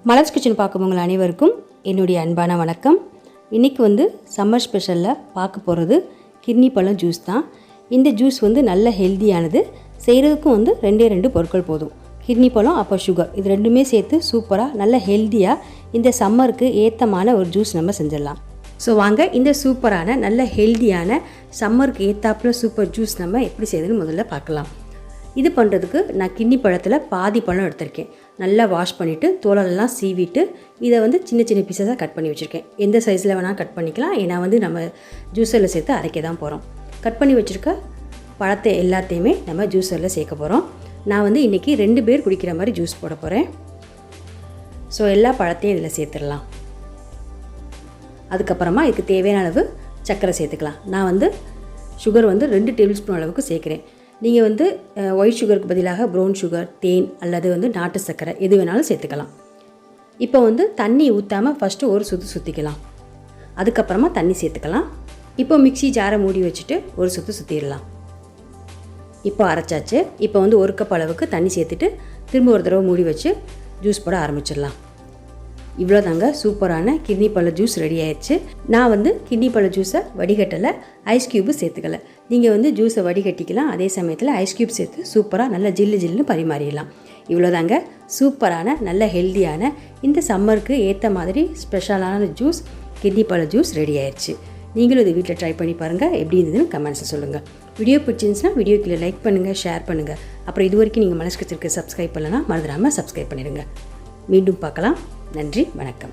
Malar's kitchen பார்க்கும் உங்கள் அனைவருக்கும் என்னுடைய அன்பான வணக்கம். இன்றைக்கி சம்மர் ஸ்பெஷலில் பார்க்க போகிறது கிர்னி பழம் ஜூஸ் தான். இந்த ஜூஸ் நல்ல ஹெல்த்தியானது. செய்கிறதுக்கும் ரெண்டு பொருட்கள் போதும். கிர்னி பழம் அப்போ சுகர், இது ரெண்டுமே சேர்த்து சூப்பராக நல்ல ஹெல்த்தியாக இந்த சம்மருக்கு ஏற்றமான ஒரு ஜூஸ் நம்ம செஞ்சிடலாம். ஸோ வாங்க இந்த சூப்பரான நல்ல ஹெல்த்தியான சம்மருக்கு ஏற்றாப்புல சூப்பர் ஜூஸ் நம்ம எப்படி செய்யுதுன்னு முதல்ல பார்க்கலாம். இது பண்ணுறதுக்கு நான் கிர்னி பழத்தில் பாதி பழம் எடுத்திருக்கேன். நல்லா வாஷ் பண்ணிவிட்டு தோலெல்லாம் சீவிட்டு இதை சின்ன சின்ன பீஸஸாக கட் பண்ணி வச்சுருக்கேன். எந்த சைஸில் வேணால் கட் பண்ணிக்கலாம். ஏன்னா நம்ம ஜூஸரில் சேர்த்து அரைக்க தான் போகிறோம். கட் பண்ணி வச்சுருக்க பழத்தை எல்லாத்தையுமே நம்ம ஜூஸரில் சேர்க்க போகிறோம். நான் இன்றைக்கி 2 பேர் குடிக்கிற மாதிரி ஜூஸ் போட போகிறேன். ஸோ எல்லா பழத்தையும் இதில் சேர்த்துடலாம். அதுக்கப்புறமா இதுக்கு தேவையான அளவு சர்க்கரை சேர்த்துக்கலாம். நான் சுகர் 2 டேபிள் ஸ்பூன் அளவுக்கு சேர்க்குறேன். நீங்கள் ஒயிட் சுகருக்கு பதிலாக ப்ரௌன் சுகர், தேன் அல்லது நாட்டு சர்க்கரை எது வேணாலும் சேர்த்துக்கலாம். இப்போ தண்ணி ஊற்றாமல் ஃபஸ்ட்டு ஒரு சுற்றிக்கலாம். அதுக்கப்புறமா தண்ணி சேர்த்துக்கலாம். இப்போ மிக்ஸி ஜாரை மூடி வச்சுட்டு ஒரு சுற்றிடலாம். இப்போ அரைச்சாச்சு. இப்போ 1 கப் அளவுக்கு தண்ணி சேர்த்துட்டு திரும்ப ஒரு தடவை மூடி வச்சு ஜூஸ் போட ஆரம்பிச்சிடலாம். இவ்வளோதாங்க, சூப்பரான கிர்னி பழ ஜூஸ் ரெடி ஆயிடுச்சு. நான் கிர்னி பழ ஜூஸை வடிகட்டலை, ஐஸ் க்யூபு சேர்த்துக்கலை. நீங்கள் ஜூஸை வடிகட்டிக்கலாம். அதே சமயத்தில் ஐஸ் க்யூப் சேர்த்து சூப்பராக நல்லா ஜில்லுன்னு பரிமாறிடலாம். இவ்வளோதாங்க, சூப்பரான நல்ல ஹெல்த்தியான இந்த சம்மருக்கு ஏற்ற மாதிரி ஸ்பெஷலான ஜூஸ் கிர்னி பழ ஜூஸ் ரெடி ஆயிடுச்சு. நீங்களும் இதை வீட்டில் ட்ரை பண்ணி பாருங்கள். எப்படி இருந்ததுன்னு கமெண்ட்ஸை சொல்லுங்கள். வீடியோ பிடிச்சிருந்துச்சுன்னா வீடியோ கீழே லைக் பண்ணுங்கள், ஷேர் பண்ணுங்கள். அப்புறம் இது வரைக்கும் நீங்கள் மலர்ஸ் கிச்சனுக்கு சப்ஸ்கிரைப் பண்ணலன்னா மறந்துடாமல் சப்ஸ்கிரைப் பண்ணிடுங்க. மீண்டும் பார்க்கலாம். நன்றி, வணக்கம்.